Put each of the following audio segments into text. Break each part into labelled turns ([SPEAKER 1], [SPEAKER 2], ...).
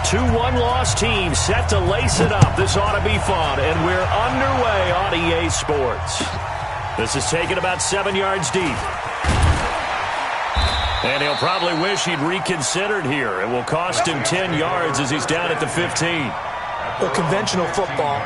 [SPEAKER 1] Two one-loss teams set to lace it up. This ought to be fun, and we're underway on EA Sports. This is taken about 7 yards deep. And he'll probably wish he'd reconsidered here. It will cost him 10 yards as he's down at the 15.
[SPEAKER 2] Well, conventional football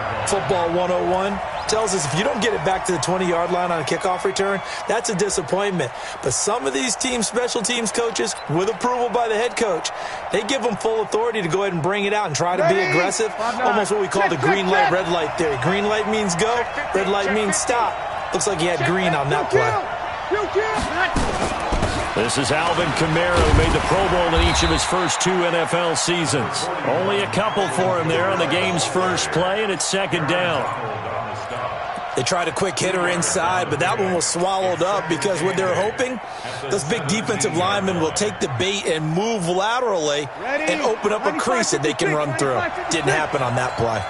[SPEAKER 2] 101, tells us if you don't get it back to the 20-yard line on a kickoff return, that's a disappointment. But some of these special teams coaches, with approval by the head coach, they give them full authority to go ahead and bring it out and try to be aggressive. Almost what we call the green light, red light theory. Green light means go, red light means stop. Looks like he had green on that play.
[SPEAKER 1] This is Alvin Kamara, who made the Pro Bowl in each of his first 2 NFL seasons. Only a couple for him there on the game's first play, and it's second down.
[SPEAKER 2] They tried a quick hitter inside, but that one was swallowed up because what they're hoping, those big defensive linemen will take the bait and move laterally and open up a crease that they can run through. Didn't happen on that play.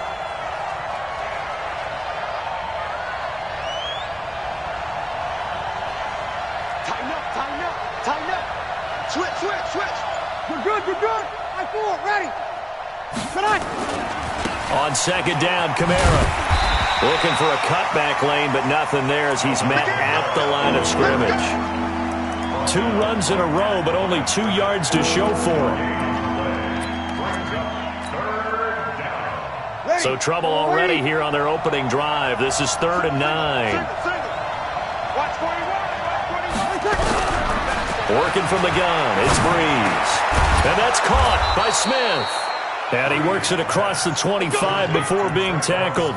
[SPEAKER 3] You're good. I fool, ready.
[SPEAKER 1] On second down, Kamara looking for a cutback lane, but nothing there as he's met at the line of scrimmage. 2 runs in a row, but only 2 yards to show for him. So trouble already here on their opening drive. This is 3rd and 9. Working from the gun, it's Breeze. And that's caught by Smith. And he works it across the 25 before being tackled.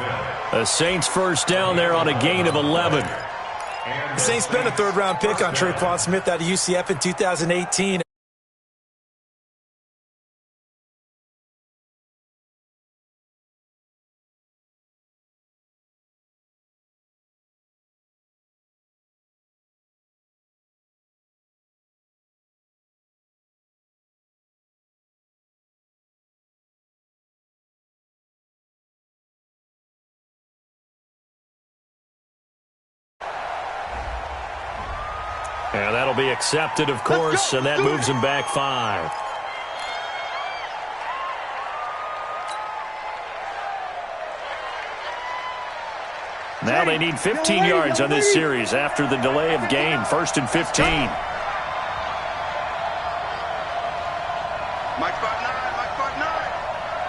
[SPEAKER 1] A Saints first down there on a gain of 11.
[SPEAKER 2] The Saints spent a 3rd-round pick on Traquan Smith out of UCF in 2018.
[SPEAKER 1] And that'll be accepted, of course, and that moves him back 5. Now they need 15 yards on this series after the delay of game. 1st and 15.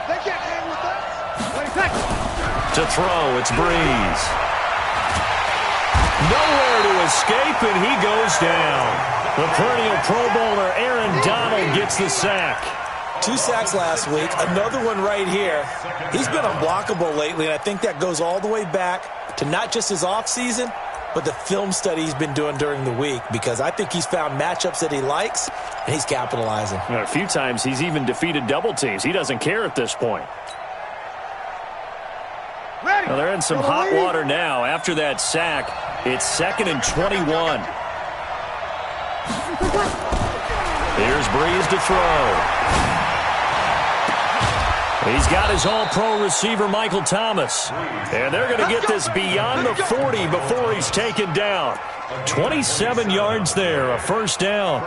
[SPEAKER 3] They can't hang with us.
[SPEAKER 1] To throw, it's Breeze. Nowhere to escape, and he goes down. The perennial Pro Bowler Aaron Donald gets the sack.
[SPEAKER 2] 2 sacks last week, another one right here. He's been unblockable lately, and I think that goes all the way back to not just his offseason, but the film study he's been doing during the week, because I think he's found matchups that he likes, and he's capitalizing.
[SPEAKER 1] A few times he's even defeated double teams. He doesn't care at this point. Well, they're in some hot water now. After that sack, it's 2nd and 21. Here's Breeze to throw. He's got his all-pro receiver, Michael Thomas. And they're going to get this beyond the 40 before he's taken down. 27 yards there, a first down.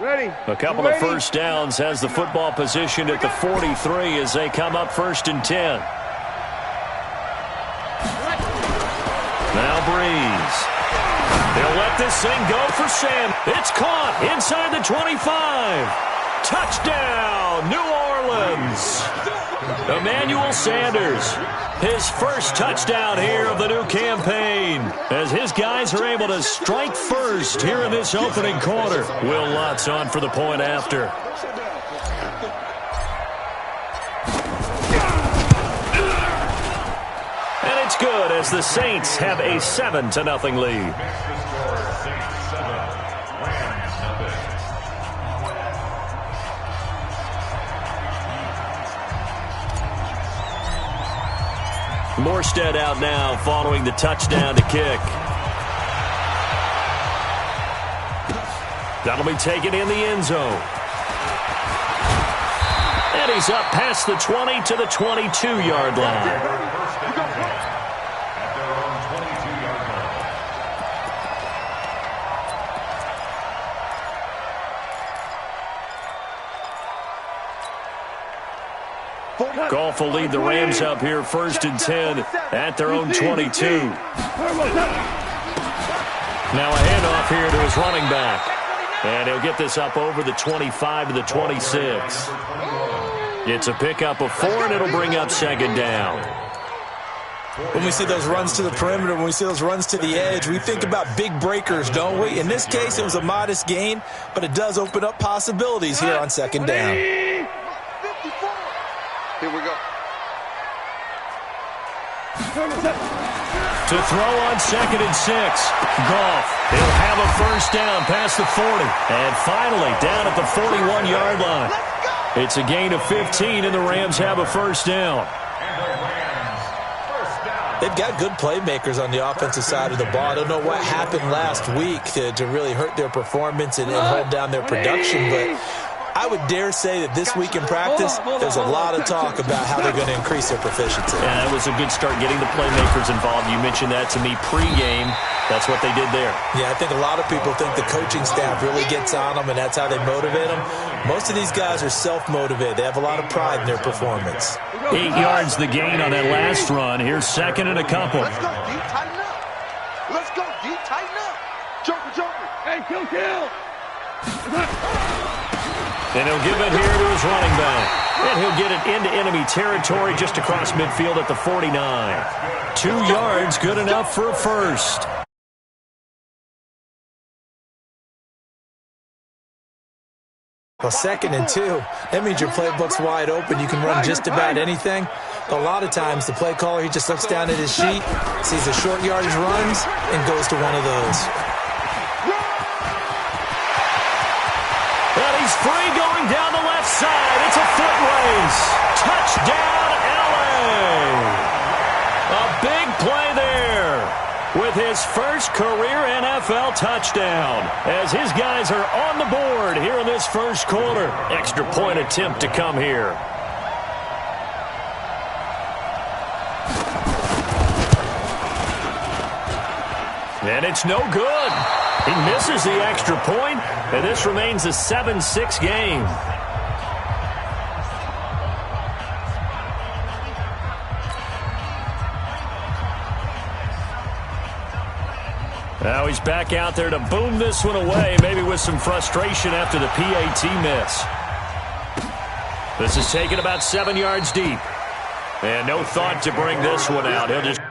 [SPEAKER 3] Ready.
[SPEAKER 1] A couple of first downs has the football positioned at the 43 as they come up 1st and 10. Now Breeze. They'll let this thing go for Sam. It's caught inside the 25. Touchdown, New Orleans. Emmanuel Sanders, his first touchdown here of the new campaign, as his guys are able to strike first here in this opening quarter. Will Lutz on for the point after. And it's good as the Saints have a 7-0 lead. Morstead out now following the touchdown to kick. That'll be taken in the end zone. And he's up past the 20 to the 22-yard line. Goff will lead the Rams up here 1st and 10 at their own 22. Now a handoff here to his running back. And he'll get this up over the 25 to the 26. It's a pickup of 4, and it'll bring up 2nd down.
[SPEAKER 2] When we see those runs to the perimeter, when we see those runs to the edge, we think about big breakers, don't we? In this case, it was a modest gain, but it does open up possibilities here on 2nd down.
[SPEAKER 3] Here we go.
[SPEAKER 1] To throw on 2nd and 6. Goff, he'll have a 1st down past the 40. And finally, down at the 41-yard line. It's a gain of 15, and the Rams have a 1st down.
[SPEAKER 2] They've got good playmakers on the offensive side of the ball. I don't know what happened last week to really hurt their performance and hold down their production, but I would dare say that this week in practice, there's a lot of talk about how they're going to increase their proficiency.
[SPEAKER 1] Yeah, that was a good start getting the playmakers involved. You mentioned that to me pregame. That's what they did there.
[SPEAKER 2] Yeah, I think a lot of people think the coaching staff really gets on them, and that's how they motivate them. Most of these guys are self-motivated. They have a lot of pride in their performance.
[SPEAKER 1] 8 yards the gain on that last run. Here's 2nd and a couple.
[SPEAKER 3] Let's go deep, tighten up. Let's go deep, tighten up. Joker. Hey, kill.
[SPEAKER 1] And he'll give it here to his running back. And he'll get it into enemy territory just across midfield at the 49. 2 yards, good enough for a 1st.
[SPEAKER 2] Well, 2nd and 2, that means your playbook's wide open. You can run just about anything. But a lot of times, the play caller, he just looks down at his sheet, sees the short yardage runs, and goes to one of those.
[SPEAKER 1] And he's free going down the left side. It's a foot race. Touchdown, LA. A big play there with his first career NFL touchdown as his guys are on the board here in this first quarter. Extra point attempt to come here. And it's no good. He misses the extra point, and this remains a 7-6 game. Now he's back out there to boom this one away, maybe with some frustration after the PAT miss. This is taken about 7 yards deep. And no thought to bring this one out. He'll just...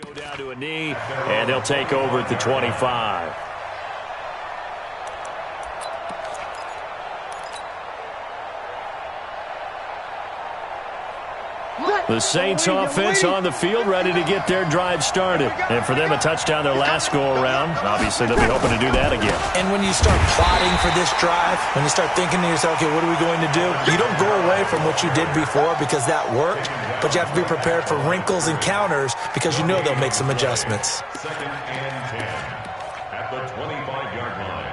[SPEAKER 1] go down to a knee, and they'll take over at the 25. The Saints offense on the field, ready to get their drive started. And for them, a touchdown their last go-around. Obviously, they'll be hoping to do that again.
[SPEAKER 2] And when you start plotting for this drive, when you start thinking to yourself, okay, what are we going to do? You don't go away from what you did before because that worked, but you have to be prepared for wrinkles and counters because you know they'll make some adjustments.
[SPEAKER 4] 2nd and 10 at the 25-yard line.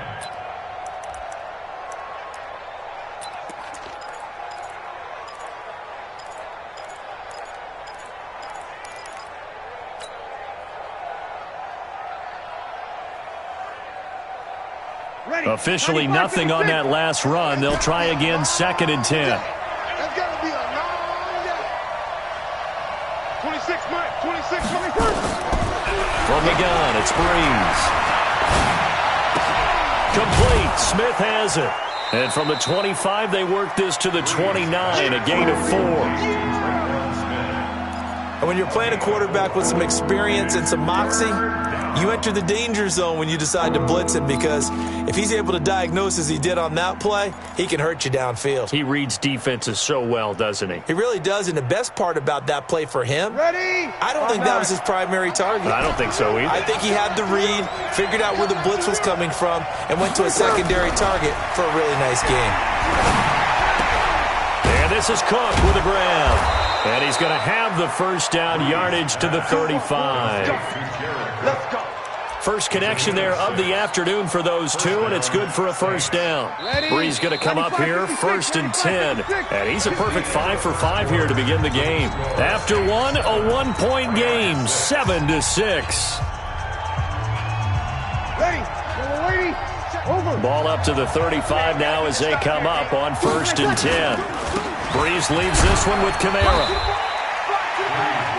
[SPEAKER 1] Officially nothing on that last run. They'll try again 2nd and 10.
[SPEAKER 3] That's got to be a long day. 26, Mike. 26, Mike.
[SPEAKER 1] From the gun, it's Breeze. Complete. Smith has it. And from the 25, they work this to the 29, a gain of 4.
[SPEAKER 2] And when you're playing a quarterback with some experience and some moxie, you enter the danger zone when you decide to blitz him, because if he's able to diagnose as he did on that play, he can hurt you downfield.
[SPEAKER 1] He reads defenses so well, doesn't he?
[SPEAKER 2] He really does, and the best part about that play for him,
[SPEAKER 3] Ready?
[SPEAKER 2] I don't think that was his primary target.
[SPEAKER 1] I don't think so either.
[SPEAKER 2] I think he had the read, figured out where the blitz was coming from, and went to a secondary target for a really nice game.
[SPEAKER 1] And this is Cook with a grab. And he's going to have the first down, yardage to the 35.
[SPEAKER 3] Let's go.
[SPEAKER 1] First connection there of the afternoon for those two, and it's good for a first down. Bree's going to come up here, 1st and 10. And he's a perfect 5 for 5 here to begin the game. After one, a 1-point game, 7-6.
[SPEAKER 3] Ready? Over.
[SPEAKER 1] Ball up to the 35 now as they come up on 1st and 10. Breeze leaves this one with Kamara.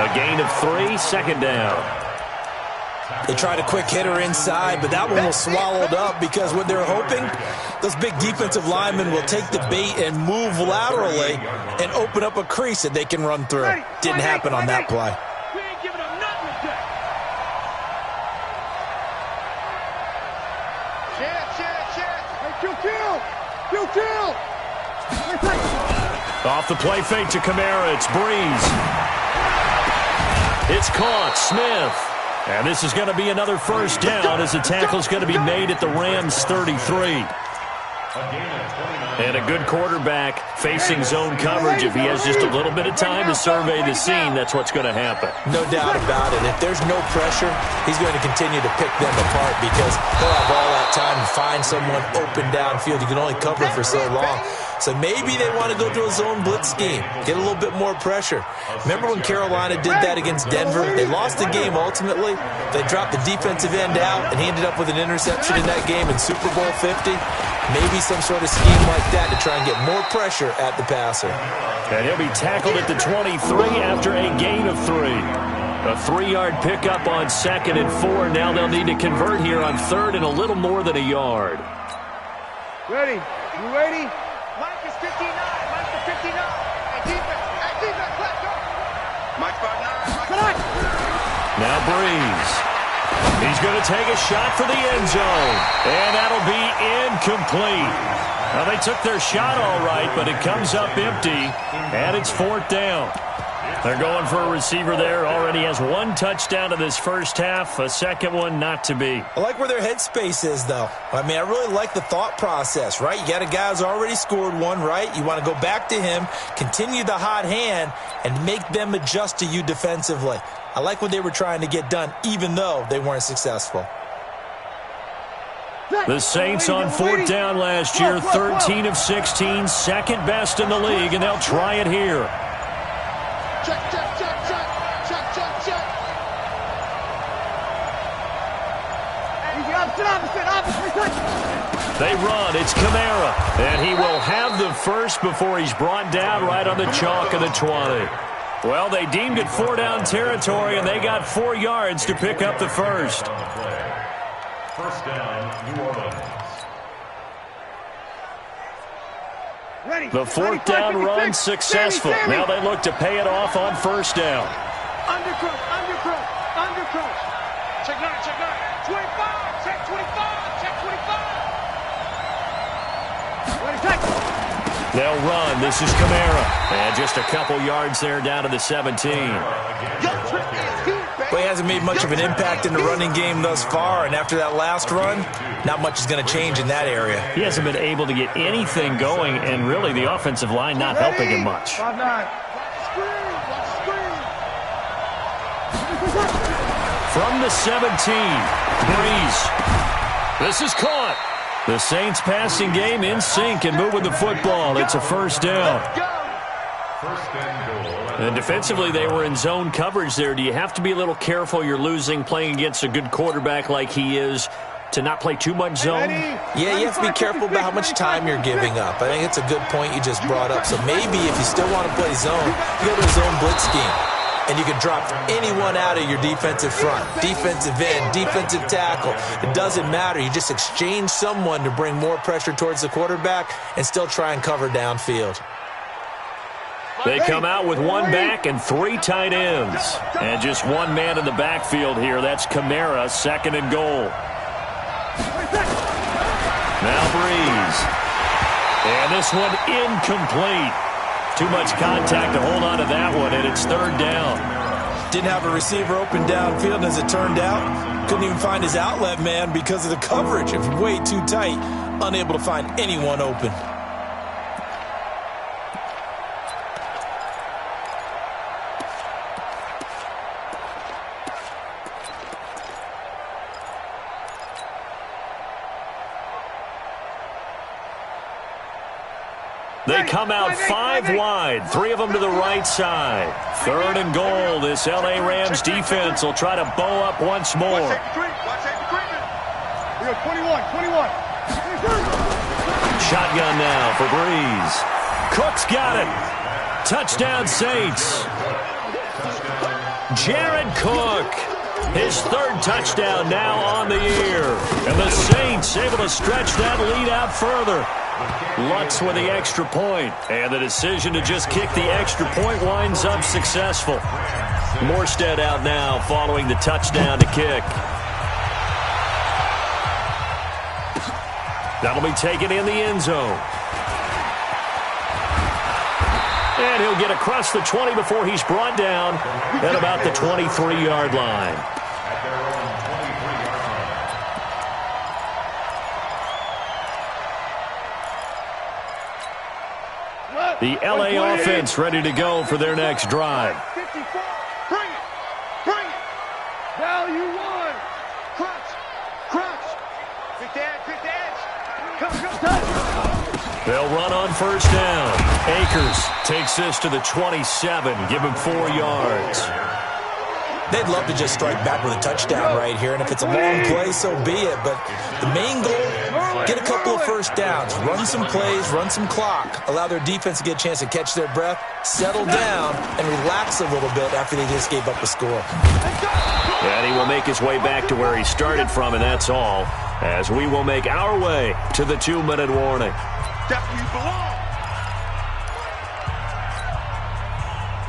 [SPEAKER 1] A gain of 3, 2nd down.
[SPEAKER 2] They tried a quick hitter inside, but that one was swallowed up because what they're hoping, those big defensive linemen will take the bait and move laterally and open up a crease that they can run through. Didn't happen on that play.
[SPEAKER 3] We ain't giving them nothing today. Hey, kill.
[SPEAKER 1] Off the play fake to Kamara, it's Breeze. It's caught, Smith. And this is going to be another first down as the tackle's going to be made at the Rams' 33. And a good quarterback facing zone coverage. If he has just a little bit of time to survey the scene, that's what's going to happen.
[SPEAKER 2] No doubt about it. If there's no pressure, he's going to continue to pick them apart because he'll have all that time to find someone open downfield. You can only cover for so long. So maybe they want to go to a zone blitz scheme, get a little bit more pressure. Remember when Carolina did that against Denver? They lost the game ultimately. They dropped the defensive end out, and he ended up with an interception in that game in Super Bowl 50. Maybe some sort of scheme like that to try and get more pressure at the passer.
[SPEAKER 1] And he'll be tackled at the 23 after a gain of 3. A 3-yard pickup on 2nd and 4. Now they'll need to convert here on 3rd and a little more than a yard.
[SPEAKER 3] Ready? You ready? Mike is 59. Mike is 59. Hey, defense, let's go. Mike 59.
[SPEAKER 1] Now Breeze. He's going to take a shot for the end zone. And that'll be incomplete. Well, they took their shot all right, but it comes up empty. And it's 4th down. They're going for a receiver there. Already has 1 touchdown in this first half. A second one not to be.
[SPEAKER 2] I like where their headspace is, though. I mean, I really like the thought process, right? You got a guy who's already scored one, right? You want to go back to him, continue the hot hand, and make them adjust to you defensively. I like what they were trying to get done, even though they weren't successful.
[SPEAKER 1] The Saints on 4th down last year, 13 of 16, second best in the league, and they'll try it here.
[SPEAKER 3] Check.
[SPEAKER 1] They run. It's Kamara. And he will have the first before he's brought down right on the chalk of the 20. Well, they deemed it 4-down territory, and they got 4 yards to pick up the first.
[SPEAKER 4] First down, New Orleans.
[SPEAKER 1] The 4th down run successful. Now they look to pay it off on 1st down.
[SPEAKER 3] Undercrook. Check 9. 25. Check 25.
[SPEAKER 1] They'll run. This is Kamara. And just a couple yards there down to the 17.
[SPEAKER 2] Well, he hasn't made much of an impact in the running game thus far, and after that last run, not much is going to change in that area.
[SPEAKER 1] He hasn't been able to get anything going, and really the offensive line not helping him much.
[SPEAKER 3] 5-9.
[SPEAKER 1] From the 17, Breeze. This is caught. The Saints passing game in sync and moving the football. It's a first down. And defensively, they were in zone coverage there. Do you have to be a little careful? You're losing playing against a good quarterback like he is to not play too much zone?
[SPEAKER 2] Yeah, you have to be careful about how much time you're giving up. I think it's a good point you just brought up. So maybe if you still want to play zone, you go to a zone blitz scheme. And you can drop anyone out of your defensive front, defensive end, defensive tackle. It doesn't matter. You just exchange someone to bring more pressure towards the quarterback and still try and cover downfield.
[SPEAKER 1] They come out with one back and 3 tight ends. And just one man in the backfield here. That's Kamara, 2nd and goal. Now Breeze. And this one incomplete. Too much contact to hold on to that one, and it's 3rd down.
[SPEAKER 2] Didn't have a receiver open downfield, and as it turned out, couldn't even find his outlet man because of the coverage. If way too tight, unable to find anyone open.
[SPEAKER 1] They come out 5 wide, 3 of them to the right side. 3rd and goal. This L.A. Rams defense will try to bow up once more.
[SPEAKER 3] Watch that treatment. We got 21.
[SPEAKER 1] Shotgun now for Breeze. Cook's got it. Touchdown Saints. Jared Cook. His 3rd touchdown now on the year. And the Saints able to stretch that lead out further. Lutz with the extra point, and the decision to just kick the extra point winds up successful. Morstead out now following the touchdown to kick. That'll be taken in the end zone. And he'll get across the 20 before he's brought down at about the 23-yard line. The L.A. offense ready to go for their next drive.
[SPEAKER 3] 54. Bring it. Value 1. Crunch. Quick edge. Come.
[SPEAKER 1] They'll run on 1st down. Akers takes this to the 27. Give him 4 yards.
[SPEAKER 2] They'd love to just strike back with a touchdown right here, and if it's a long play, so be it. But the main goal, get a couple of 1st downs, run some plays, run some clock, allow their defense to get a chance to catch their breath, settle down, and relax a little bit after they just gave up a score.
[SPEAKER 1] And he will make his way back to where he started from, and that's all, as we will make our way to the 2-minute warning.
[SPEAKER 3] Definitely belong.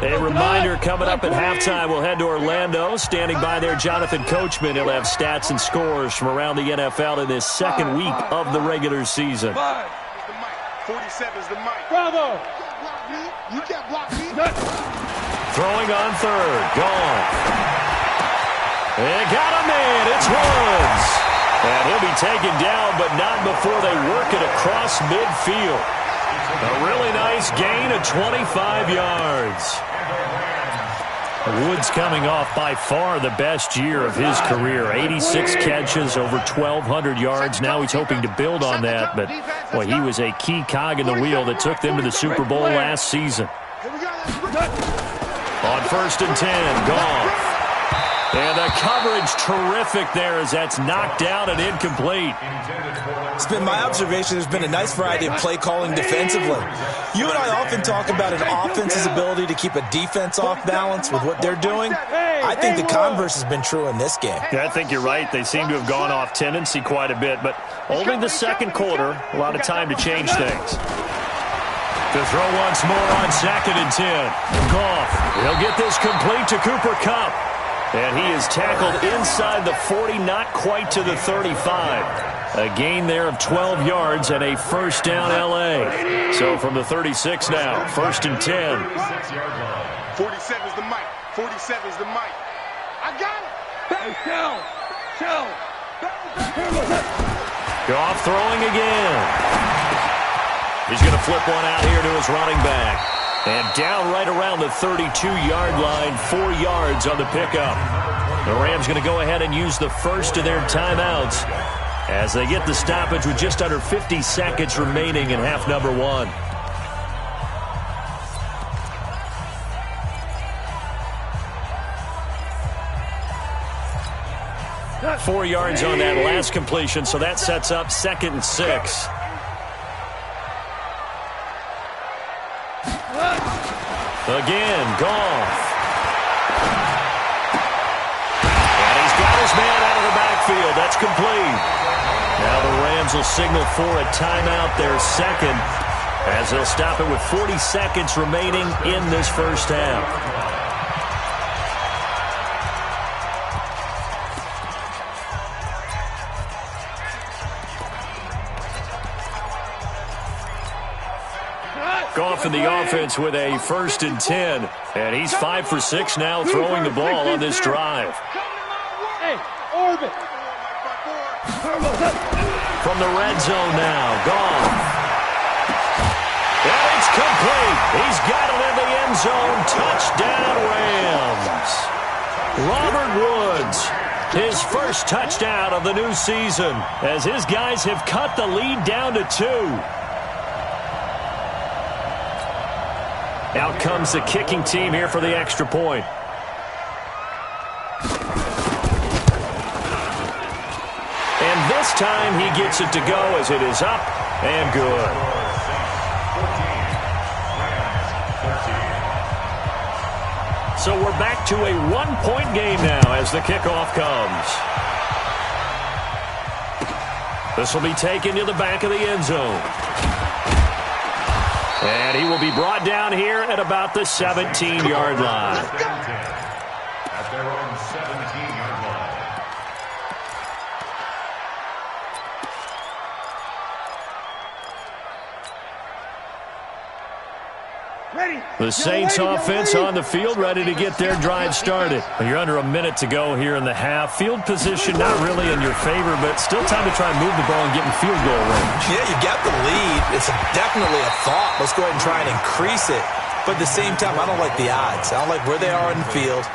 [SPEAKER 1] A reminder coming up at halftime, we'll head to Orlando. Standing by there, Jonathan Coachman. He'll have stats and scores from around the NFL in this 2nd week of the regular season.
[SPEAKER 3] 47 is the mic.
[SPEAKER 5] Bravo!
[SPEAKER 3] You can't block me.
[SPEAKER 1] Throwing on 3rd. Goff. They got a man. It's Woods. And he'll be taken down, but not before they work it across midfield. A really nice gain of 25 yards. Woods coming off by far the best year of his career. 86 catches, over 1,200 yards. Now he's hoping to build on that, but well, he was a key cog in the wheel that took them to the Super Bowl last season. On 1st and 10, Goff. And the coverage terrific there as that's knocked down and incomplete.
[SPEAKER 2] It's been my observation there's been a nice variety of play calling defensively. You and I often talk about an offense's ability to keep a defense off balance with what they're doing. I think the converse has been true in this game.
[SPEAKER 1] Yeah, I think you're right. They seem to have gone off tendency quite a bit, but only the 2nd quarter, a lot of time to change things. To throw once more on 2nd and 10. Goff, he'll get this complete to Cooper Kupp. And he is tackled inside the 40, not quite to the 35. A gain there of 12 yards and a 1st down L.A. So from the 36 now, 1st and 10.
[SPEAKER 3] 47 is the mic. 47 is the mic. I got it. Hey, chill.
[SPEAKER 1] Goff throwing again. He's going to flip one out here to his running back. And down right around the 32-yard line, 4 yards on the pickup. The Rams going to go ahead and use the first of their timeouts as they get the stoppage with just under 50 seconds remaining in half number 1. Not 4 yards on that last completion, so that sets up 2nd and 6. Again, Goff. And he's got his man out of the backfield. That's complete. Now the Rams will signal for a timeout, their 2nd, as they'll stop it with 40 seconds remaining in this first half. Goff in the offense with a 1st and 10, and he's 5 for 6 now throwing the ball on this drive.
[SPEAKER 3] Hey, orbit.
[SPEAKER 1] From the red zone now, Goff. And it's complete. He's got it in the end zone. Touchdown, Rams. Robert Woods, his first touchdown of the new season, as his guys have cut the lead down to 2. Out comes the kicking team here for the extra point. And this time he gets it to go as it is up and good. So we're back to a 1-point game now as the kickoff comes. This will be taken to the back of the end zone. And he will be brought down here at about the 17-yard line.
[SPEAKER 4] At their own 17-yard line.
[SPEAKER 1] The Saints offense on the field, ready to get their drive started. You're under a minute to go here in the half. Field position not really in your favor, but still time to try and move the ball and get in field goal range.
[SPEAKER 2] Yeah, you got the lead. It's definitely a thought. Let's go ahead and try and increase it. But at the same time, I don't like the odds. I don't like where they are in the field.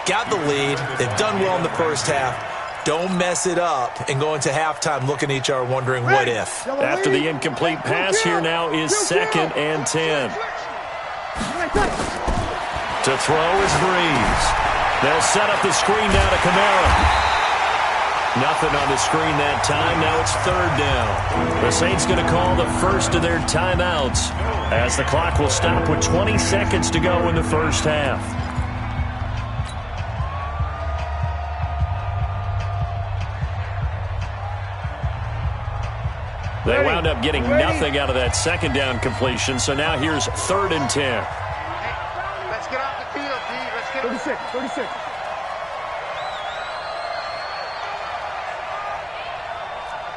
[SPEAKER 2] Got the lead. They've done well in the first half. Don't mess it up and go into halftime looking at each other wondering what if.
[SPEAKER 1] After the incomplete pass, here now is 2nd and 10. To throw is Breeze. They'll set up the screen down to Kamara. Nothing on the screen that time. Now it's 3rd down. The Saints going to call the first of their timeouts as the clock will stop with 20 seconds to go in the first half. They wound up getting nothing out of that 2nd down completion, so now here's 3rd and 10.
[SPEAKER 3] Let's get off the field, D. Let's get
[SPEAKER 5] 36.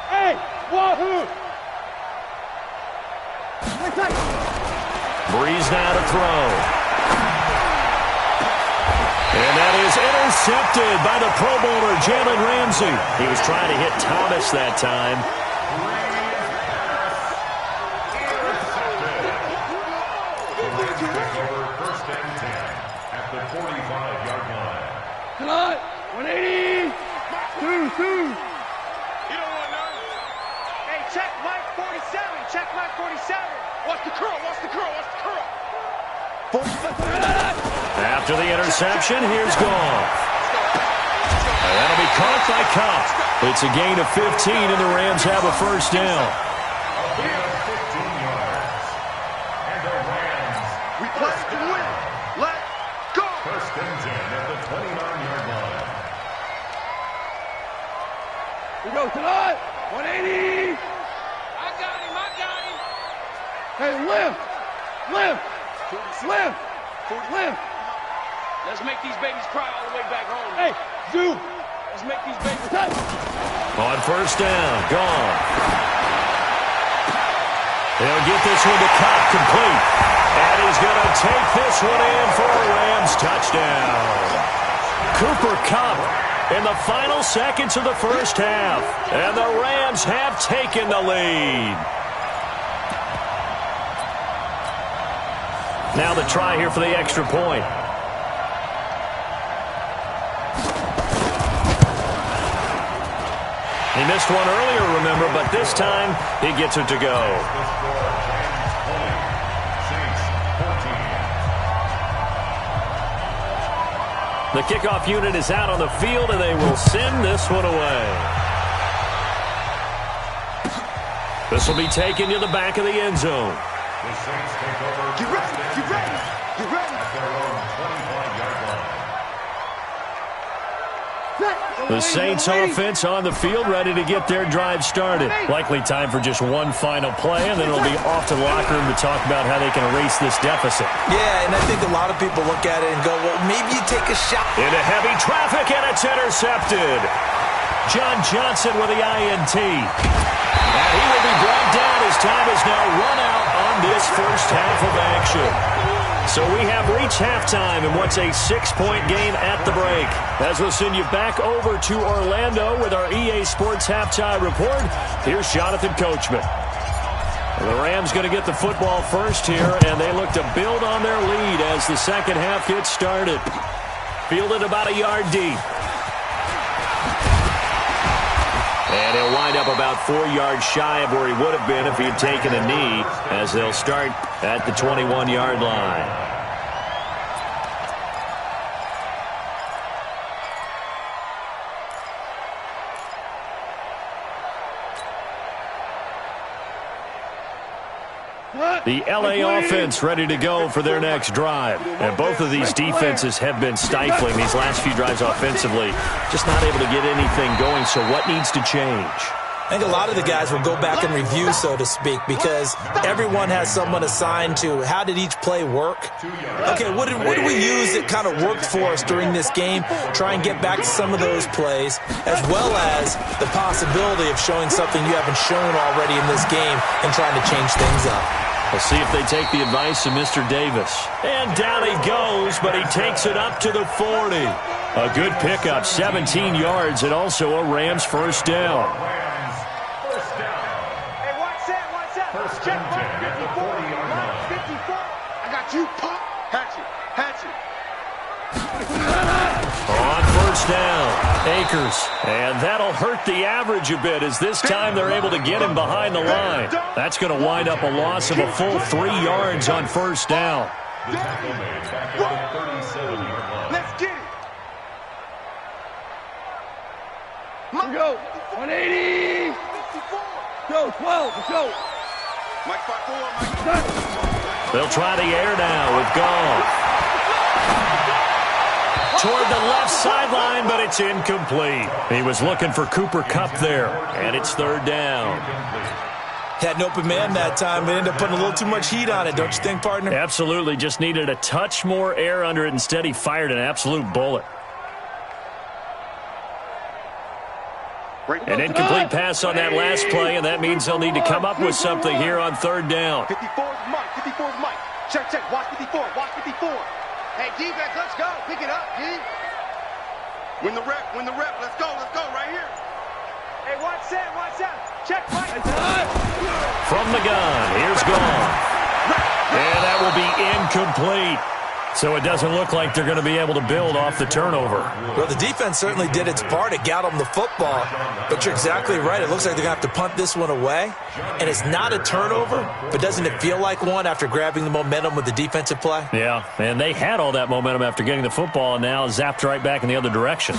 [SPEAKER 5] Hey, wahoo!
[SPEAKER 1] Breeze now to throw. And that is intercepted by the Pro Bowler, Jalen Ramsey. He was trying to hit Thomas that time.
[SPEAKER 5] Come on, 180. 2.
[SPEAKER 3] You don't want none. Hey, check Mike 47. Check Mike 47. Watch the curl. Watch the curl. Watch the curl.
[SPEAKER 1] After the interception, here's Goff. And that'll be caught by Cup. It's a gain of 15, and the Rams have a 1st down.
[SPEAKER 3] We play to win. Let's go.
[SPEAKER 4] 1st and 10 at the 29-yard line.
[SPEAKER 5] We go tonight. 180.
[SPEAKER 3] I got him.
[SPEAKER 5] Hey, lift.
[SPEAKER 6] Let's make these babies cry all the way back home.
[SPEAKER 5] Hey, zoom.
[SPEAKER 6] Let's make these babies
[SPEAKER 5] Touch.
[SPEAKER 1] On 1st down, Goff. They'll get this one to Cup, complete. And he's going to take this one in for a Rams touchdown. Cooper Kupp in the final seconds of the first half. And the Rams have taken the lead. Now the try here for the extra point. He missed one earlier, remember, but this time he gets it to go. The kickoff unit is out on the field, and they will send this one away. This will be taken to the back of the end zone.
[SPEAKER 4] The Saints take over.
[SPEAKER 3] Get ready. Get ready. Get ready.
[SPEAKER 4] At their own 25-yard line.
[SPEAKER 1] The Saints offense on the field, ready to get their drive started. Likely time for just one final play, and then it'll be off to the locker room to talk about how they can erase this deficit.
[SPEAKER 2] Yeah, and I think a lot of people look at it and go, well, maybe you take a shot.
[SPEAKER 1] Into heavy traffic, and it's intercepted. John Johnson with the INT. And he will be brought down as time is now run out on this first half of action. So we have reached halftime in what's a 6-point game at the break. As we'll send you back over to Orlando with our EA Sports Halftime Report, here's Jonathan Coachman. The Rams going to get the football first here, and they look to build on their lead as the second half gets started. Fielded about a yard deep. And he'll wind up about 4 yards shy of where he would have been if he had taken a knee, as they'll start at the 21-yard line. The LA offense ready to go for their next drive. And both of these defenses have been stifling these last few drives offensively. Just not able to get anything going, so what needs to change?
[SPEAKER 2] I think a lot of the guys will go back and review, so to speak, because everyone has someone assigned to how did each play work. Okay, what did we use that kind of worked for us during this game? Try and get back to some of those plays, as well as the possibility of showing something you haven't shown already in this game and trying to change things up.
[SPEAKER 1] We'll see if they take the advice of Mr. Davis. And down he goes, but he takes it up to the 40. A good pickup, 17 yards, and also a Rams first down.
[SPEAKER 3] Hey, watch that. Check mark 54. Mark 54. I got you, pop. Hatchet.
[SPEAKER 1] On first down, Akers. And that'll hurt the average a bit, as this time they're able to get him behind the line. That's going to wind up a loss of a full 3 yards on first down.
[SPEAKER 3] Let's get it.
[SPEAKER 5] Here we go. 180. Go, 12. Let's go.
[SPEAKER 3] Mike 5-4.
[SPEAKER 1] They'll try the air now with Goff. Toward the left sideline, but it's incomplete. He was looking for Cooper Kupp there, and it's third down.
[SPEAKER 2] Had an open man that time, but ended up putting a little too much heat on it, don't you think, partner?
[SPEAKER 1] Absolutely, just needed a touch more air under it. Instead, he fired an absolute bullet. An incomplete pass on that last play, and that means they'll need to come up with something here on third down.
[SPEAKER 3] 54's Mike. Check. Watch 54. Hey, defense, let's go. Pick it up, D. Win the rep. Let's go right here. Hey, watch that. Check, Mike.
[SPEAKER 1] From the gun, here's Goff. And that will be incomplete. So it doesn't look like they're going to be able to build off the turnover.
[SPEAKER 2] Well, the defense certainly did its part. It got them the football. But you're exactly right. It looks like they're going to have to punt this one away. And it's not a turnover, but doesn't it feel like one after grabbing the momentum with the defensive play?
[SPEAKER 1] Yeah, and they had all that momentum after getting the football, and now zapped right back in the other direction.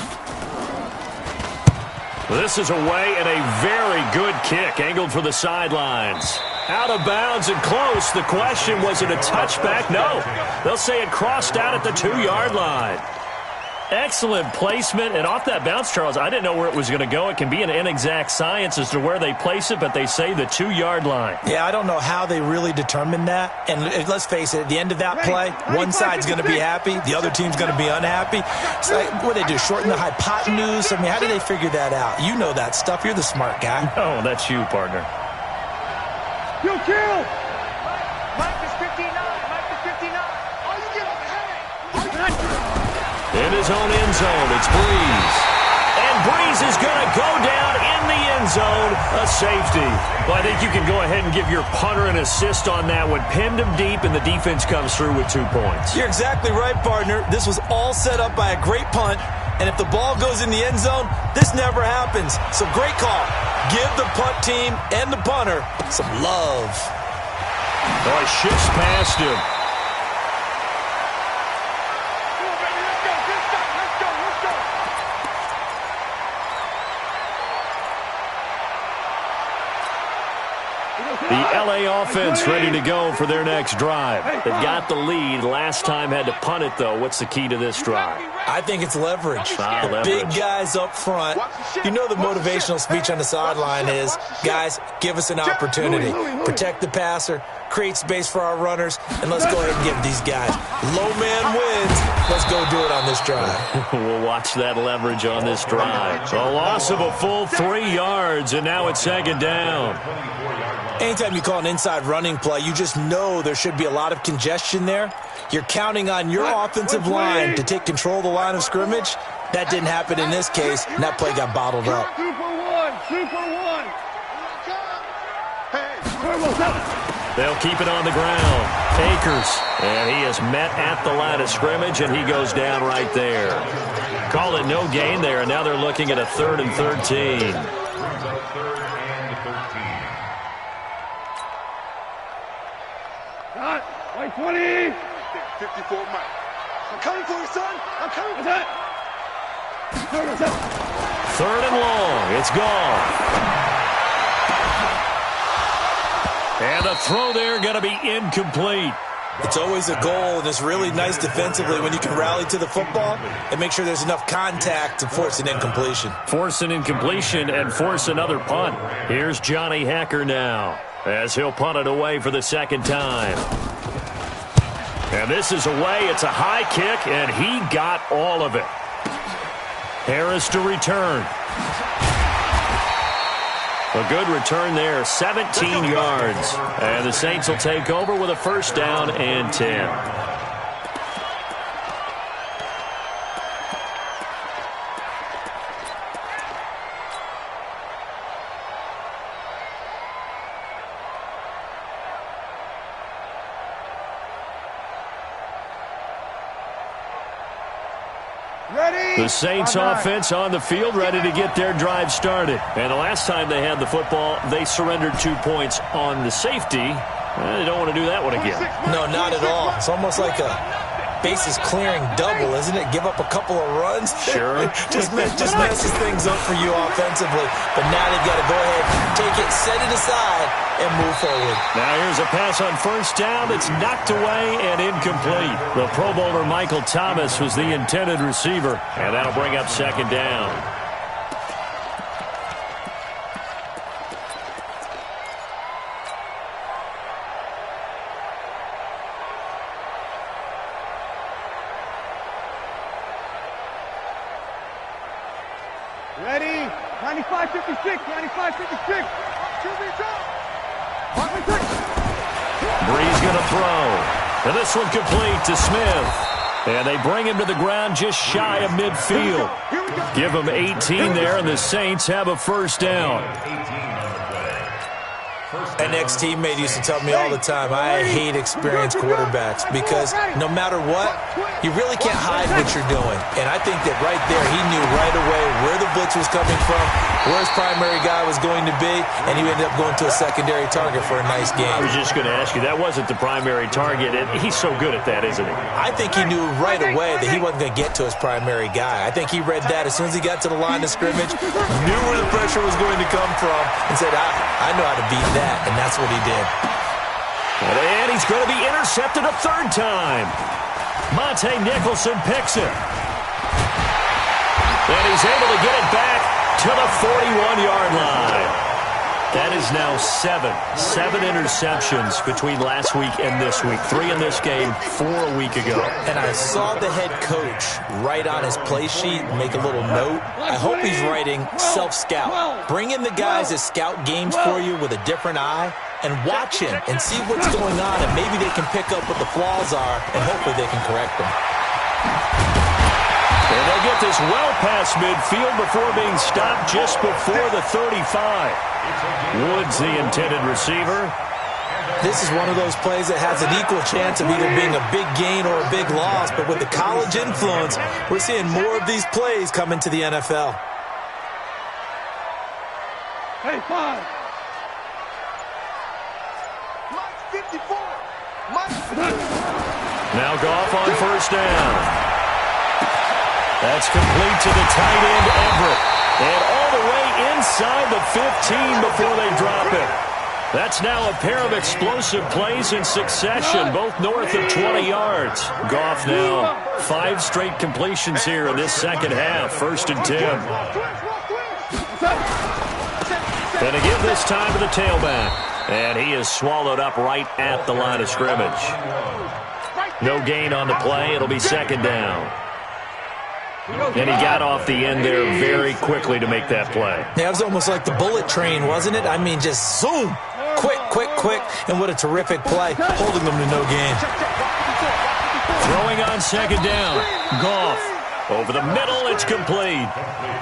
[SPEAKER 1] This is away, and a very good kick, angled for the sidelines. Out of bounds and close. The question, was it a touchback? No. They'll say it crossed out at the 2-yard line. Excellent placement, and off that bounce, Charles, I didn't know where it was going to go. It can be an inexact science as to where they place it, but they say the 2-yard line.
[SPEAKER 2] Yeah, I don't know how they really determined that. And let's face it, at the end of that play, one side's going to be happy, the other team's going to be unhappy. It's like, what do they do, shorten the hypotenuse? I mean, how do they figure that out? You know that stuff. You're the smart guy.
[SPEAKER 1] Oh, that's you, partner.
[SPEAKER 5] Kill.
[SPEAKER 3] Mike is 59. Oh, you get on the head.
[SPEAKER 1] In his own end zone, it's Breeze. And Breeze is going to go down in the end zone, a safety. Well, I think you can go ahead and give your punter an assist on that one. Pinned him deep, and the defense comes through with 2 points.
[SPEAKER 2] You're exactly right, partner. This was all set up by a great punt. And if the ball goes in the end zone, this never happens. So great call. Give the punt team and the punter some love.
[SPEAKER 1] Oh, he shifts past him. The LA offense ready to go for their next drive. They've got the lead. Last time had to punt it, though. What's the key to this drive?
[SPEAKER 2] I think it's leverage. The
[SPEAKER 1] leverage.
[SPEAKER 2] big guys up front. You know the motivational speech on the sideline is, guys, give us an opportunity. Protect the passer, create space for our runners, and let's go ahead and give these guys. Low man wins. Let's go do it on this drive.
[SPEAKER 1] We'll watch that leverage on this drive. A loss of a full 3 yards, and now it's second down.
[SPEAKER 2] Anytime you call an inside running play, you just know there should be a lot of congestion there. You're counting on your offensive line to take control of the line of scrimmage. That didn't happen in this case, and that play got bottled up.
[SPEAKER 5] 2 for 1. 2 for 1.
[SPEAKER 1] They'll keep it on the ground. Akers, and he is met at the line of scrimmage, and he goes down right there. Call it no gain there, and now they're looking at a 3rd and 13.
[SPEAKER 5] White 20.
[SPEAKER 3] 54, Mike. I'm coming for you, son. I'm coming for
[SPEAKER 5] That's
[SPEAKER 3] you.
[SPEAKER 5] it.
[SPEAKER 1] 3rd and long. It's gone. And the throw there going to be incomplete.
[SPEAKER 2] It's always a goal, and it's really nice defensively when you can rally to the football and make sure there's enough contact to force an incompletion.
[SPEAKER 1] Force an incompletion and force another punt. Here's Johnny Hacker now as he'll punt it away for the second time. And this is away. It's a high kick, and he got all of it. Harris to return. A good return there, 17 yards. And the Saints will take over with a 1st down and 10. The Saints offense on the field, ready to get their drive started. And the last time they had the football, they surrendered 2 points on the safety. They don't want to do that one again.
[SPEAKER 2] No, not at all. It's almost like a bases clearing double, isn't it? Give up a couple of runs.
[SPEAKER 1] Sure.
[SPEAKER 2] just messes things up for you offensively. But now they've got to go ahead, take it, set it aside, and move forward.
[SPEAKER 1] Now here's a pass on 1st down that's knocked away and incomplete. The Pro Bowler Michael Thomas was the intended receiver, and that'll bring up 2nd down.
[SPEAKER 5] Ready? 95-56. 95-56.
[SPEAKER 1] Breeze going to throw. And this one complete to Smith. And they bring him to the ground just shy of midfield. Give him 18 there, and the Saints have a 1st down.
[SPEAKER 2] An ex-teammate used to tell me all the time, I hate experienced quarterbacks because no matter what, you really can't hide what you're doing. And I think that right there, he knew right away where the blitz was coming from, where his primary guy was going to be, and he ended up going to a secondary target for a nice game.
[SPEAKER 1] I was just going to ask you, that wasn't the primary target, and he's so good at that, isn't he?
[SPEAKER 2] I think he knew right away that he wasn't going to get to his primary guy. I think he read that as soon as he got to the line of scrimmage, knew where the pressure was going to come from, and said, I know how to beat that. And that's what he did.
[SPEAKER 1] And he's going to be intercepted a 3rd time. Monte Nicholson picks it. And he's able to get it back to the 41-yard line. That is now 7 interceptions between last week and this week. 3 in this game, 4 a week ago.
[SPEAKER 2] And I saw the head coach write on his play sheet, make a little note. I hope he's writing self-scout. Bring in the guys that scout games for you with a different eye and watch him and see what's going on, and maybe they can pick up what the flaws are, and hopefully they can correct them.
[SPEAKER 1] And they get this well past midfield before being stopped just before the 35. Woods, the intended receiver.
[SPEAKER 2] This is one of those plays that has an equal chance of either being a big gain or a big loss, but with the college influence, we're seeing more of these plays come into the NFL.
[SPEAKER 5] Hey, 5.
[SPEAKER 3] Mike 54. Mike.
[SPEAKER 1] Now Goff on 1st down. That's complete to the tight end, Everett. And all the way inside the 15 before they drop it. That's now a pair of explosive plays in succession, both north of 20 yards. Goff now 5 straight completions here in this second half. 1st and 10. Going to give this time to the tailback. And he is swallowed up right at the line of scrimmage. No gain on the play. It'll be 2nd down. And he got off the end there very quickly to make that play.
[SPEAKER 2] Yeah, it was almost like the bullet train, wasn't it? I mean, just zoom. Quick, quick, quick. And what a terrific play, holding them to no gain.
[SPEAKER 1] Throwing on 2nd down. Goff. Over the middle, it's complete.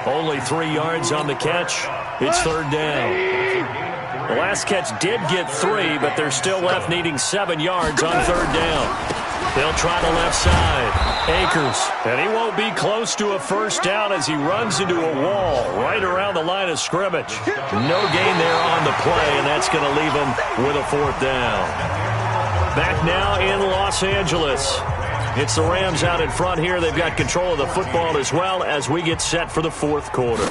[SPEAKER 1] Only 3 yards on the catch. It's 3rd down. The last catch did get 3, but they're still left needing 7 yards on 3rd down. They'll try the left side. Akers. And he won't be close to a 1st down as he runs into a wall right around the line of scrimmage. No gain there on the play, and that's going to leave him with a 4th down. Back now in Los Angeles. It's the Rams out in front here. They've got control of the football as well as we get set for the 4th quarter.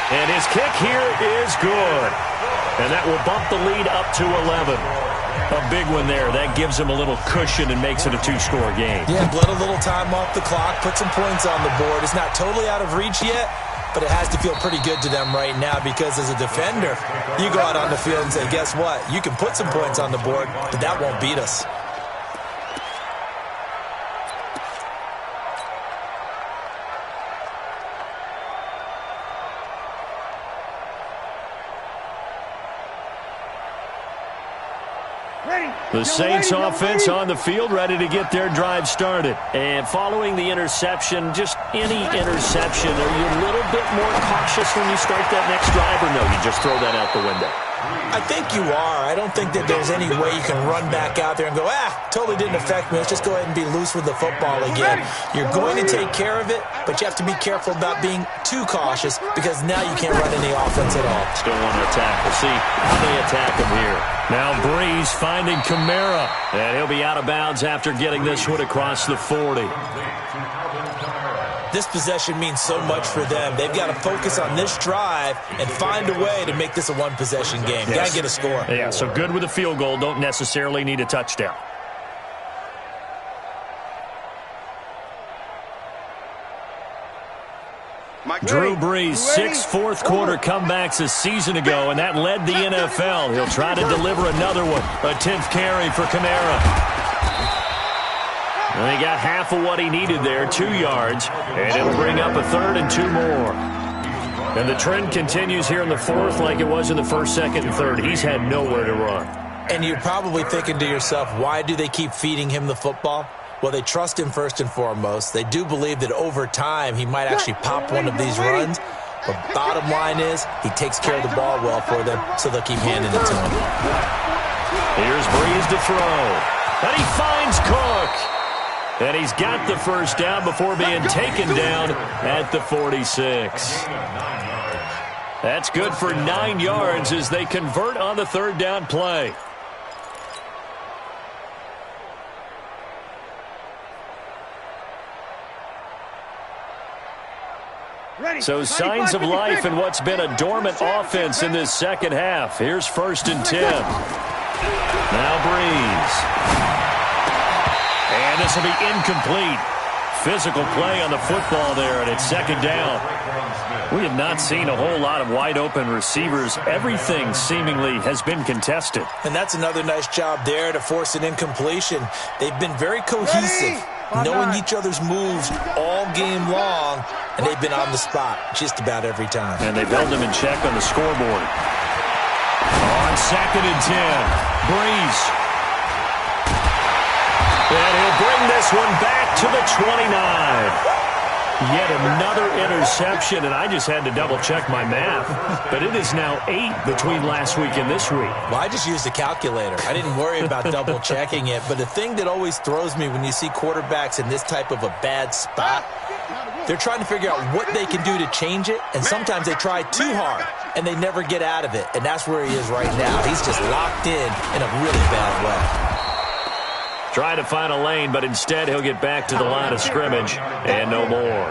[SPEAKER 1] And his kick here is good. And that will bump the lead up to 11. A big one there. That gives him a little cushion and makes it a 2-score game.
[SPEAKER 2] Yeah, let a little time off the clock, put some points on the board. It's not totally out of reach yet, but it has to feel pretty good to them right now because as a defender, you go out on the field and say, guess what? You can put some points on the board, but that won't beat us.
[SPEAKER 1] The Saints offense on the field, ready to get their drive started. And following the interception, just any interception, are you a little bit more cautious when you start that next drive, or no, you just throw that out the window?
[SPEAKER 2] I think you are. I don't think that there's any way you can run back out there and go, totally didn't affect me. Let's just go ahead and be loose with the football again. You're going to take care of it, but you have to be careful about being too cautious because now you can't run any offense at all.
[SPEAKER 1] Still want to attack. We'll see how they attack him here. Now Breeze finding Kamara, and he'll be out of bounds after getting this one across the 40.
[SPEAKER 2] This possession means so much for them. They've got to focus on this drive and find a way to make this a one-possession game.
[SPEAKER 1] Yes.
[SPEAKER 2] Got to get a score.
[SPEAKER 1] Yeah, so good with a field goal. Don't necessarily need a touchdown. Drew Brees, 6 fourth-quarter comebacks a season ago, and that led the NFL. He'll try to deliver another one. A 10th carry for Kamara. And he got half of what he needed there, 2 yards, and it'll bring up a 3rd and 2 more. And the trend continues here in the 4th like it was in the 1st, 2nd, and 3rd. He's had nowhere to run.
[SPEAKER 2] And you're probably thinking to yourself, why do they keep feeding him the football? Well, they trust him first and foremost. They do believe that over time he might actually pop one of these runs. But bottom line is he takes care of the ball well for them, so they'll keep handing it to him.
[SPEAKER 1] Here's Breeze to throw. And he finds Cook. And he's got the 1st down before being taken down at the 46. That's good for 9 yards as they convert on the 3rd down play. So signs of life in what's been a dormant offense in this second half. Here's 1st and 10. Now Breeze. And this will be incomplete. Physical play on the football there, and it's 2nd down. We have not seen a whole lot of wide-open receivers. Everything seemingly has been contested.
[SPEAKER 2] And that's another nice job there to force an incompletion. They've been very cohesive, knowing each other's moves all game long, and they've been on the spot just about every time.
[SPEAKER 1] And they've held them in check on the scoreboard. On 2nd and 10, Breeze. And he'll bring this one back to the 29. Yet another interception, and I just had to double-check my math. But it is now 8 between last week and this week.
[SPEAKER 2] Well, I just used a calculator. I didn't worry about double-checking it. But the thing that always throws me when you see quarterbacks in this type of a bad spot, they're trying to figure out what they can do to change it, and sometimes they try too hard, and they never get out of it. And that's where he is right now. He's just locked in a really bad way.
[SPEAKER 1] Trying to find a lane, but instead he'll get back to the line of scrimmage and no more.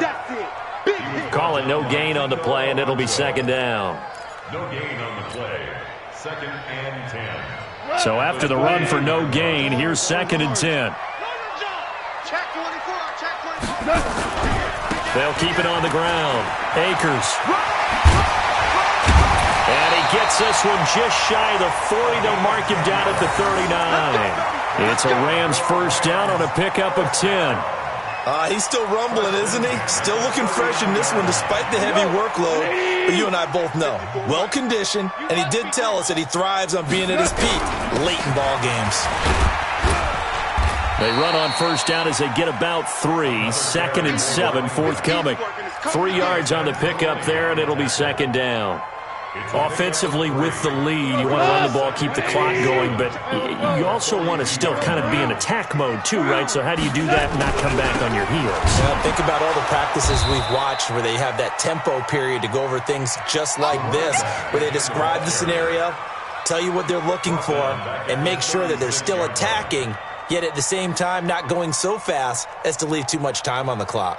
[SPEAKER 1] Call it no gain on the play, and it'll be 2nd down.
[SPEAKER 4] No gain on the play. 2nd and 10.
[SPEAKER 1] So after the run for no gain, here's 2nd and 10.
[SPEAKER 3] Check 24, check 24.
[SPEAKER 1] They'll keep it on the ground. Akers. And he gets this one just shy of the 40. They'll mark him down at the 39. It's a Rams first down on a pickup of 10.
[SPEAKER 2] He's still rumbling, isn't he? Still looking fresh in this one despite the heavy workload. But you and I both know, well-conditioned, and he did tell us that he thrives on being at his peak late in ball games.
[SPEAKER 1] They run on first down as they get about 3. 2nd and 7 forthcoming. 3 yards on the pickup there, and it'll be 2nd down. Offensively with the lead, you want to run the ball, keep the clock going, but you also want to still kind of be in attack mode too, right? So how do you do that and not come back on your heels?
[SPEAKER 2] Well, think about all the practices we've watched where they have that tempo period to go over things just like this, where they describe the scenario, tell you what they're looking for, and make sure that they're still attacking, yet at the same time not going so fast as to leave too much time on the clock.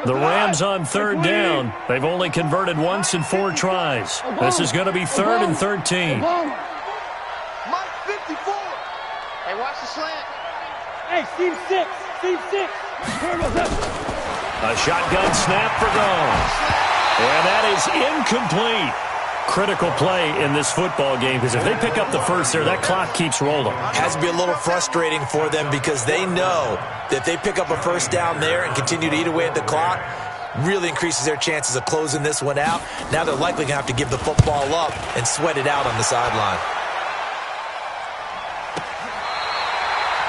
[SPEAKER 1] The Rams on 3rd down. They've only converted once in 4 tries. This is going to be 3rd and 13.
[SPEAKER 3] Mike 54. Hey, watch the slant.
[SPEAKER 5] Hey, Steve 6. Steve 6.
[SPEAKER 1] A shotgun snap for goal. And that is incomplete. Critical play in this football game because if they pick up the first there, that clock keeps rolling.
[SPEAKER 2] Has to be a little frustrating for them because they know that if they pick up a first down there and continue to eat away at the clock, really increases their chances of closing this one out. Now they're likely going to have to give the football up and sweat it out on the sideline.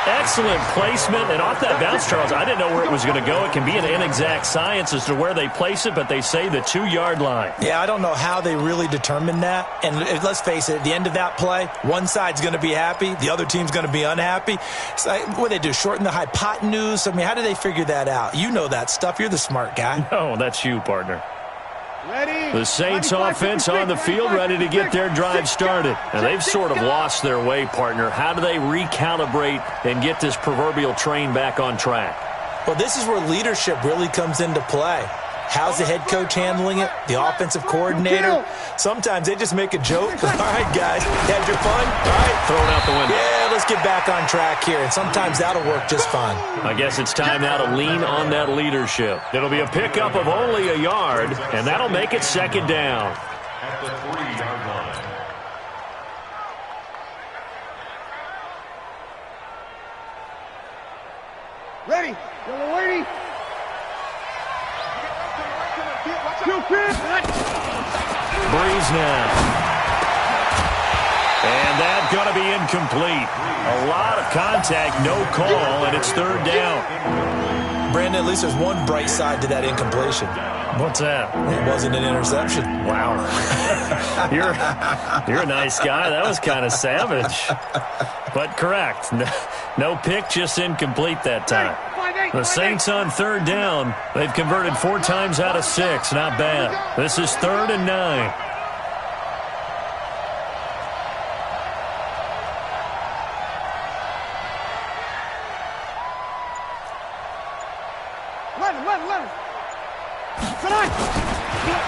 [SPEAKER 1] Excellent placement, and off that bounce, Charles, I didn't know where it was going to go. It can be an inexact science as to where they place it, but they say the 2-yard line.
[SPEAKER 2] Yeah, I don't know how they really determined that. And let's face it, at the end of that play, one side's going to be happy, the other team's going to be unhappy. It's like, what do they do, shorten the hypotenuse? I mean, how do they figure that out? You know that stuff. You're the smart guy.
[SPEAKER 1] No, that's you, partner.
[SPEAKER 5] Ready.
[SPEAKER 1] The Saints offense on the field ready to get their drive started. And they've sort of lost their way, partner. How do they recalibrate and get this proverbial train back on track?
[SPEAKER 2] Well, this is where leadership really comes into play. How's the head coach handling it? The offensive coordinator? Sometimes they just make a joke. All right, guys, had your fun? All right.
[SPEAKER 1] Throw it out the window.
[SPEAKER 2] Yeah, let's get back on track here. And sometimes that'll work just fine.
[SPEAKER 1] I guess it's time now to lean on that leadership. It'll be a pickup of only a yard, and that'll make it 2nd down.
[SPEAKER 4] At the 3-yard line.
[SPEAKER 5] Ready. Yellow lady. 2 kids.
[SPEAKER 1] Breeze now. And that's going to be incomplete. A lot of contact, no call, and it's 3rd down.
[SPEAKER 2] Brandon, at least there's one bright side to that incompletion.
[SPEAKER 1] What's that?
[SPEAKER 2] It wasn't an interception.
[SPEAKER 1] Wow. You're a nice guy. That was kind of savage. But correct. No pick, just incomplete that time. The Saints on 3rd down. They've converted 4 times out of 6. Not bad. This is 3rd and 9.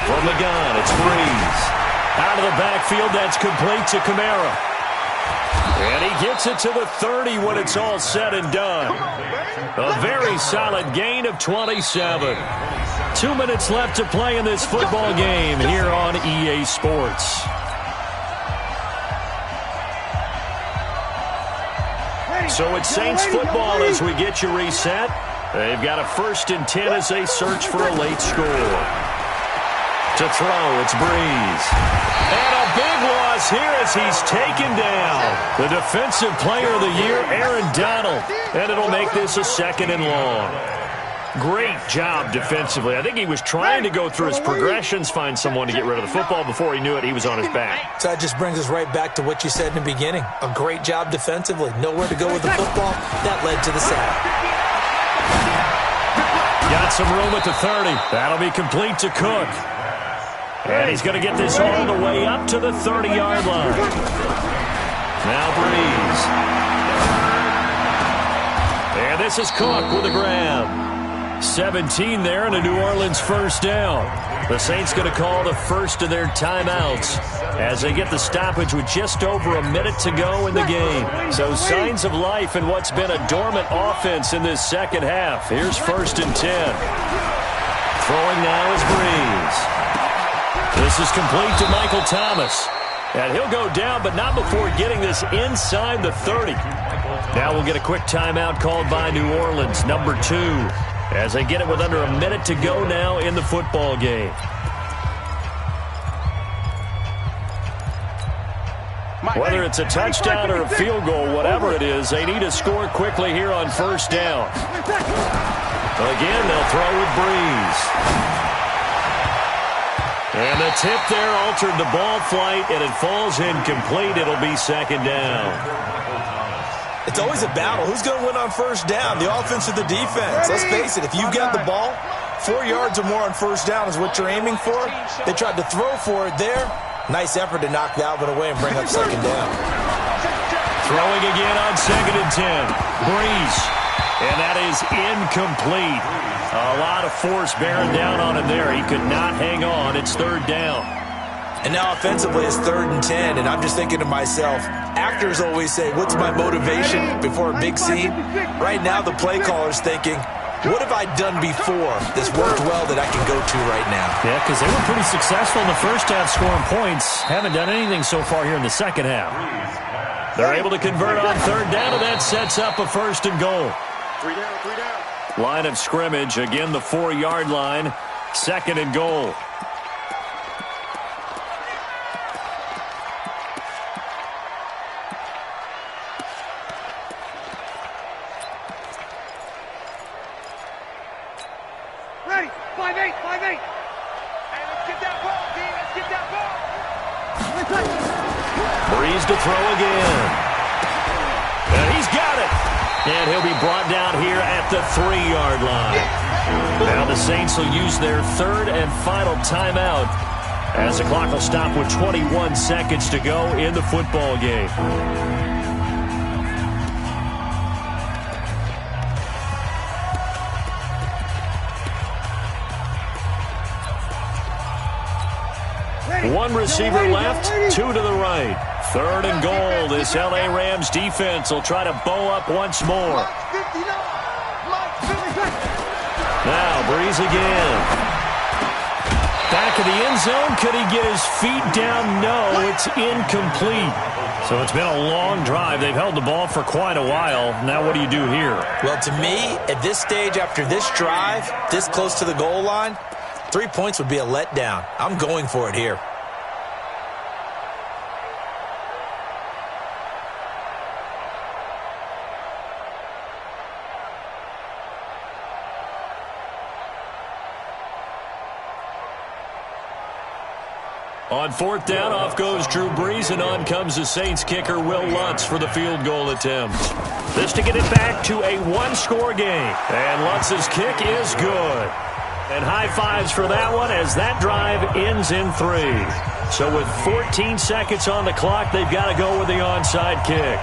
[SPEAKER 1] From the gun, it's Breeze. Out of the backfield, that's complete to Kamara. And he gets it to the 30 when it's all said and done. A very solid gain of 27. 2 minutes left to play in this football game here on EA Sports. So it's Saints football as we get you reset. They've got a 1st and 10 as they search for a late score. To throw, it's Breeze. And a big loss here as he's taken down. The defensive player of the year, Aaron Donald. And it'll make this a 2nd and long. Great job defensively. I think he was trying to go through his progressions, find someone to get rid of the football. Before he knew it, he was on his back.
[SPEAKER 2] So that just brings us right back to what you said in the beginning. A great job defensively. Nowhere to go with the football. That led to the sack.
[SPEAKER 1] Got some room at the 30. That'll be complete to Cook. And he's going to get this all the way up to the 30-yard line. Now Breeze. And this is Cook with a grab. 17 there and a New Orleans first down. The Saints going to call the first of their timeouts as they get the stoppage with just over a minute to go in the game. So signs of life in what's been a dormant offense in this second half. Here's 1st and 10. Throwing now is Breeze. This is complete to Michael Thomas. And he'll go down, but not before getting this inside the 30. Now we'll get a quick timeout called by New Orleans, number 2, as they get it with under a minute to go now in the football game. Whether it's a touchdown or a field goal, whatever it is, they need to score quickly here on first down. Again, they'll throw with Breeze. And the tip there altered the ball flight, and it falls incomplete. It'll be 2nd down.
[SPEAKER 2] It's always a battle. Who's going to win on first down, the offense or the defense? Let's face it, if you've got the ball, 4 yards or more on first down is what you're aiming for. They tried to throw for it there. Nice effort to knock that one away and bring up 2nd down.
[SPEAKER 1] Throwing again on 2nd and 10. Breeze. And that is incomplete. A lot of force bearing down on him there. He could not hang on. It's 3rd down.
[SPEAKER 2] And now offensively it's 3rd and 10, and I'm just thinking to myself, actors always say, what's my motivation before a big scene? Right now the play caller's thinking, what have I done before that's worked well that I can go to right now?
[SPEAKER 1] Yeah, because they were pretty successful in the first half scoring points. Haven't done anything so far here in the second half. They're able to convert on 3rd down, and that sets up a 1st and goal.
[SPEAKER 3] 3 down, 3 down.
[SPEAKER 1] Line of scrimmage, again the 4-yard line, 2nd and goal.
[SPEAKER 5] Ready, 5-8, 5-8. Hey, let's get that ball, D. Let's get that ball.
[SPEAKER 1] Breeze to throw again. And he's got it. And he'll be brought down here at the 3-yard line. Now the Saints will use their 3rd and final timeout as the clock will stop with 21 seconds to go in the football game. One receiver left, 2 to the right. 3rd and goal. This L.A. Rams defense will try to bow up once more. Now Breeze again. Back of the end zone. Could he get his feet down? No, it's incomplete. So it's been a long drive. They've held the ball for quite a while. Now what do you do here?
[SPEAKER 2] Well, to me, at this stage, after this drive, this close to the goal line, 3 points would be a letdown. I'm going for it here.
[SPEAKER 1] On 4th down, off goes Drew Brees, and on comes the Saints kicker, Will Lutz, for the field goal attempt. This to get it back to a 1-score game. And Lutz's kick is good. And high fives for that one as that drive ends in 3. So with 14 seconds on the clock, they've got to go with the onside kick.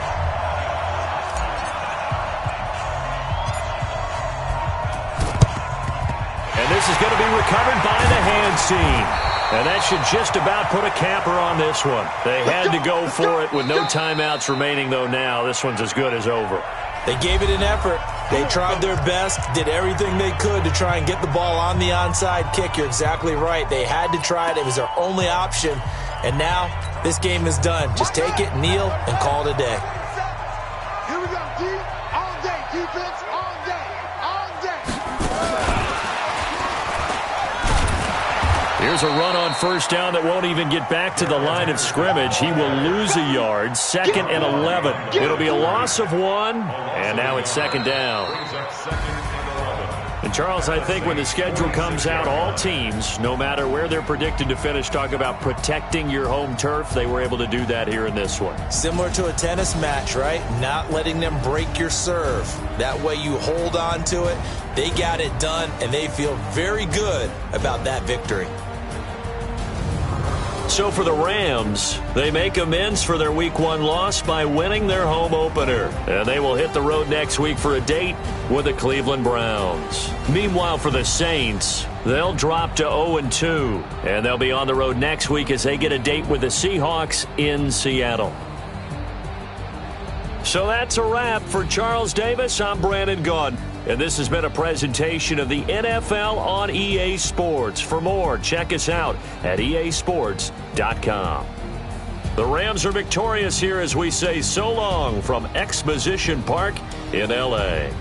[SPEAKER 1] And this is going to be recovered by the hands team. And that should just about put a capper on this one. They had to go for it with no timeouts remaining, though. Now this one's as good as over.
[SPEAKER 2] They gave it an effort. They tried their best, did everything they could to try and get the ball on the onside kick. You're exactly right. They had to try it. It was their only option. And now this game is done. Just take it, kneel, and call it a day.
[SPEAKER 5] Here we go, D. All day, defense, all day, all day.
[SPEAKER 1] Here's a run on 1st down that won't even get back to the line of scrimmage. He will lose a yard. 2nd and 11. It'll be a loss of 1, and now it's 2nd down. And Charles, I think when the schedule comes out, all teams, no matter where they're predicted to finish, talk about protecting your home turf. They were able to do that here in this one.
[SPEAKER 2] Similar to a tennis match, right? Not letting them break your serve. That way you hold on to it. They got it done, and they feel very good about that victory.
[SPEAKER 1] So for the Rams, they make amends for their Week 1 loss by winning their home opener. And they will hit the road next week for a date with the Cleveland Browns. Meanwhile, for the Saints, they'll drop to 0-2. And they'll be on the road next week as they get a date with the Seahawks in Seattle. So that's a wrap. For Charles Davis, I'm Brandon Gaudin. And this has been a presentation of the NFL on EA Sports. For more, check us out at easports.com. The Rams are victorious here as we say so long from Exposition Park in L.A.